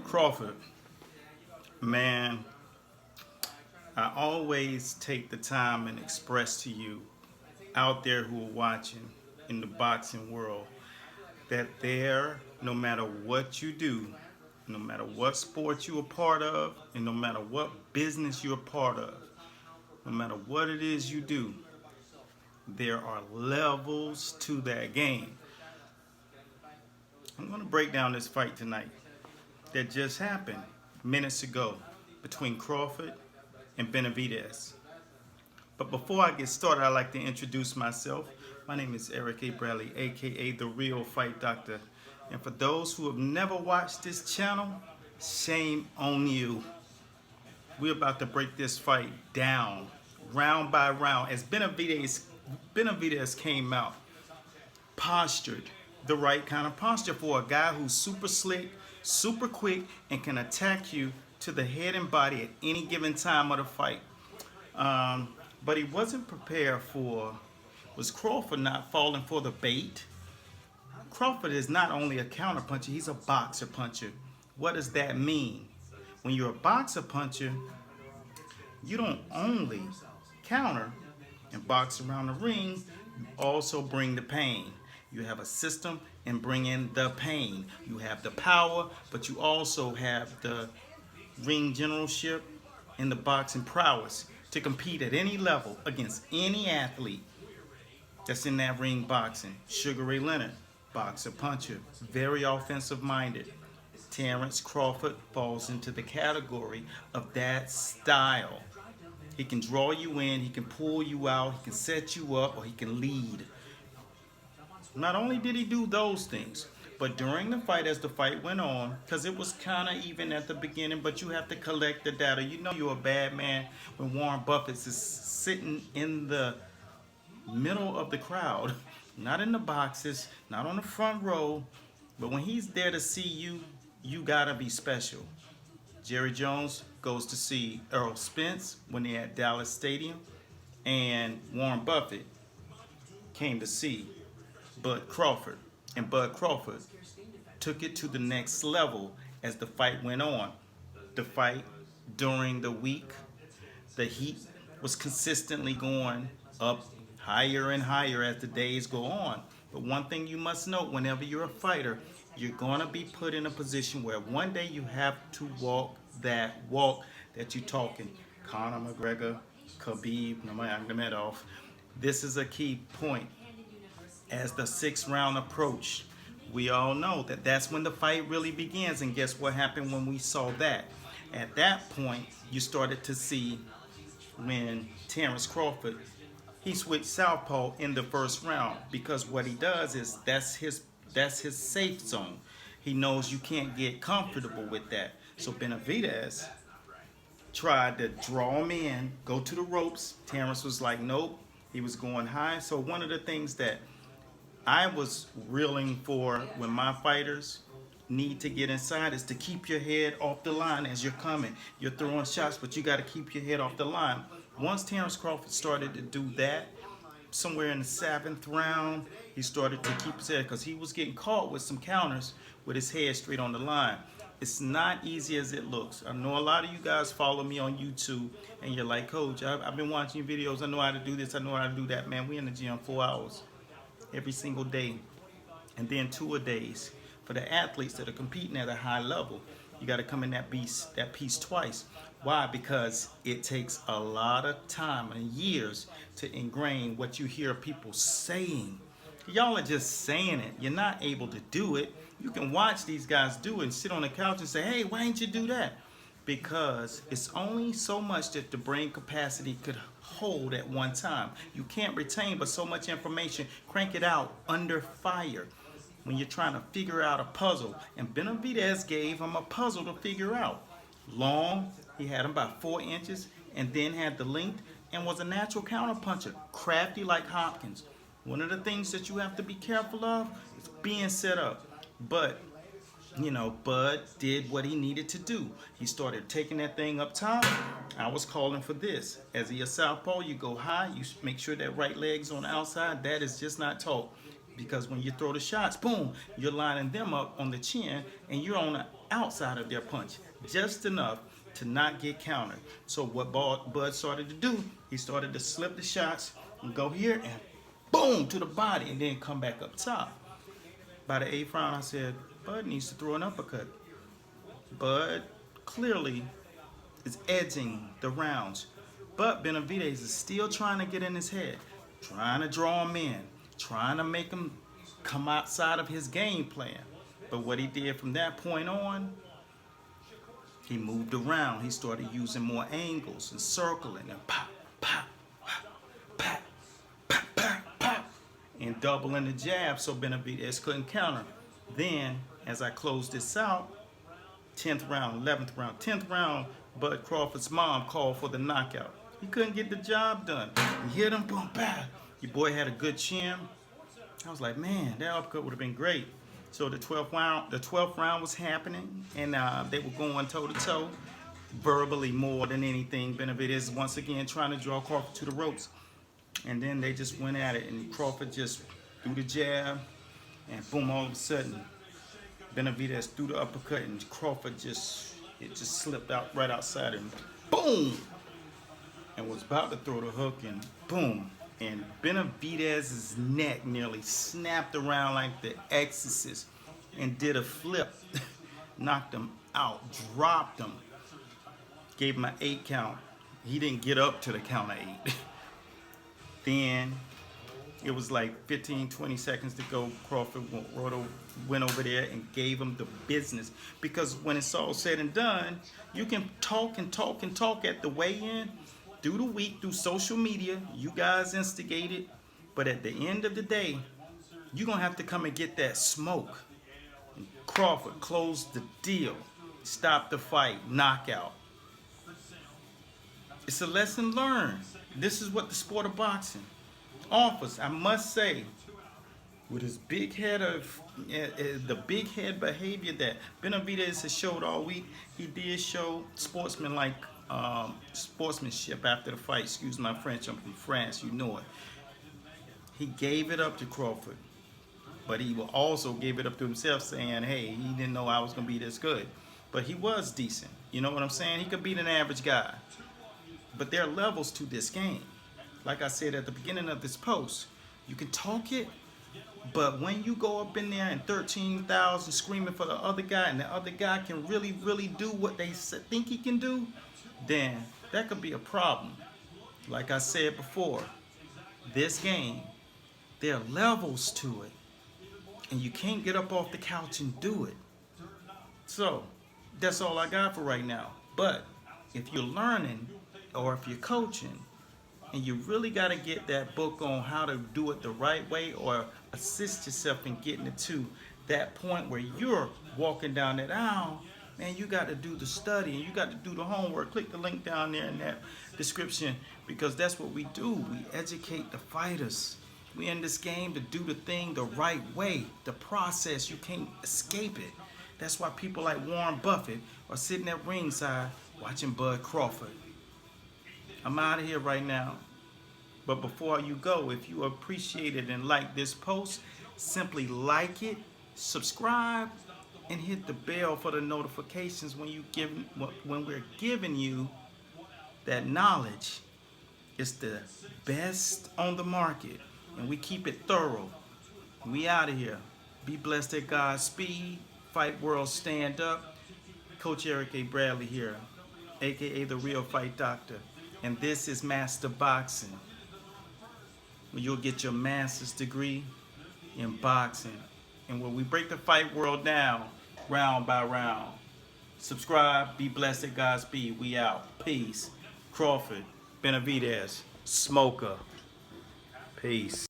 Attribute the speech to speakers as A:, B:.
A: Crawford, man, I always take the time and express to you out there who are watching in the boxing world that no matter what you do, no matter what sport you're a part of, and no matter what business you're a part of, no matter what it is you do, there are levels to that game. I'm going to break down this fight tonight that just happened minutes ago between Crawford and Benavidez. But before I get started, I'd like to introduce myself. My name is Eric A. Bradley, aka The Real Fight Doctor. And for those who have never watched this channel, shame on you. We're about to break this fight down, round by round, as Benavidez came out, postured, the right kind of posture for a guy who's super slick, super quick, and can attack you to the head and body at any given time of the fight. But he wasn't prepared was Crawford not falling for the bait? Crawford is not only a counter puncher, he's a boxer puncher. What does that mean? When you're a boxer puncher, you don't only counter and box around the ring, you also bring the pain. You have a system and bring in the pain. You have the power, but you also have the ring generalship and the boxing prowess to compete at any level against any athlete that's in that ring boxing. Sugar Ray Leonard, boxer puncher, very offensive minded. Terence Crawford falls into the category of that style. He can draw you in, he can pull you out, he can set you up, or he can lead. Not only did he do those things, but during the fight, as the fight went on, because it was kind of even at the beginning, but you have to collect the data. You know you're a bad man when Warren Buffett is sitting in the middle of the crowd, not in the boxes, not on the front row, but when he's there to see you, you gotta be special. Jerry Jones goes to see Earl Spence when they're at Dallas Stadium, and Warren Buffett came to see Bud Crawford. And Bud Crawford took it to the next level as the fight went on. The fight during the week, the heat was consistently going up higher and higher as the days go on. But one thing you must note, whenever you're a fighter, you're going to be put in a position where one day you have to walk that you're talking. Conor McGregor, Khabib Nurmagomedov. This is a key point. As the sixth round approached, we all know that that's when the fight really begins. And guess what happened when we saw that? At that point, you started to see when Terence Crawford, he switched southpaw in the first round, because what he does is that's his safe zone. He knows you can't get comfortable with that. So Benavidez tried to draw him in, go to the ropes. Terence was like, nope. He was going high. So one of the things that I was reeling for when my fighters need to get inside is to keep your head off the line as you're coming. You're throwing shots, but you got to keep your head off the line. Once Terence Crawford started to do that, somewhere in the seventh round, he started to keep his head, because he was getting caught with some counters with his head straight on the line. It's not easy as it looks. I know a lot of you guys follow me on YouTube, and you're like, Coach, I've been watching your videos. I know how to do this. I know how to do that. Man, we in the gym 4 hours every single day, and then 2 a days. For the athletes that are competing at a high level, you got to come in that piece twice. Why? Because it takes a lot of time and years to ingrain what you hear people saying. Y'all are just saying it. You're not able to do it. You can watch these guys do it and sit on the couch and say, hey, why didn't you do that? Because it's only so much that the brain capacity could hold at one time. You can't retain but so much information. Crank it out under fire when you're trying to figure out a puzzle. And Benavidez gave him a puzzle to figure out. Long, he had him about 4 inches, and then had the length, and was a natural counterpuncher, crafty like Hopkins. One of the things that you have to be careful of is being set up. But you know, Bud did what he needed to do. He started taking that thing up top. I was calling for this. As he a southpaw, you go high, you make sure that right leg's on the outside. That is just not taught. Because when you throw the shots, boom, you're lining them up on the chin and you're on the outside of their punch, just enough to not get countered. So what Bud started to do, he started to slip the shots and go here and boom to the body and then come back up top. By the 8th round, I said, Bud needs to throw an uppercut. Bud clearly is edging the rounds. But Benavidez is still trying to get in his head, trying to draw him in, trying to make him come outside of his game plan. But what he did from that point on, he moved around. He started using more angles and circling and pop, pop, pop, pop, pop, pop, and doubling the jab so Benavidez couldn't counter. Then, as I closed this out, 10th round, 11th round, 10th round, Bud Crawford's mom called for the knockout. He couldn't get the job done. He hit him, boom, bam. Your boy had a good chin. I was like, man, that uppercut would have been great. So the 12th round was happening, and they were going toe to toe, verbally more than anything. Benavidez once again trying to draw Crawford to the ropes, and then they just went at it, and Crawford just threw the jab, and boom, all of a sudden, Benavidez threw the uppercut, and Crawford just slipped out right outside him, boom, and was about to throw the hook, and boom. And Benavidez's neck nearly snapped around like the Exorcist and did a flip. Knocked him out, dropped him, gave him an 8 count. He didn't get up to the count of 8. Then it was like 15, 20 seconds to go. Crawford went over there and gave him the business. Because when it's all said and done, you can talk and talk and talk at the weigh-in, through the week, through social media. You guys instigated, but at the end of the day, you're going to have to come and get that smoke. And Crawford closed the deal, stopped the fight, knockout. It's a lesson learned. This is what the sport of boxing offers, I must say. With his big head the big head behavior that Benavidez has showed all week, he did show sportsmanship after the fight. Excuse my French, I'm from France, you know it. He gave it up to Crawford, but he also gave it up to himself, saying, hey, he didn't know I was going to be this good. But he was decent. You know what I'm saying? He could beat an average guy. But there are levels to this game. Like I said at the beginning of this post, you can talk it, but when you go up in there and 13,000 screaming for the other guy, and the other guy can really, really do what they think he can do, then that could be a problem. Like I said before, this game, there are levels to it, and you can't get up off the couch and do it. So that's all I got for right now. But if you're learning or if you're coaching and you really got to get that book on how to do it the right way, or assist yourself in getting it to that point where you're walking down that aisle, man, you got to do the study and you got to do the homework. Click the link down there in that description, because that's what we do. We educate the fighters. We in this game to do the thing the right way. The process, you can't escape it. That's why people like Warren Buffett are sitting at ringside watching Bud Crawford. I'm out of here right now. But before you go, if you appreciate it and like this post, simply like it, subscribe, and hit the bell for the notifications when we're giving you that knowledge. It's the best on the market, and we keep it thorough. We out of here. Be blessed at God's speed. Fight World, stand up. Coach Eric A. Bradley here, aka the Real Fight Doctor, and this is Master Boxing, where you'll get your master's degree in boxing, and where we break the fight world down round by round. Subscribe, be blessed at God's speed. We out. Peace. Crawford, Benavidez, Smoker. Peace.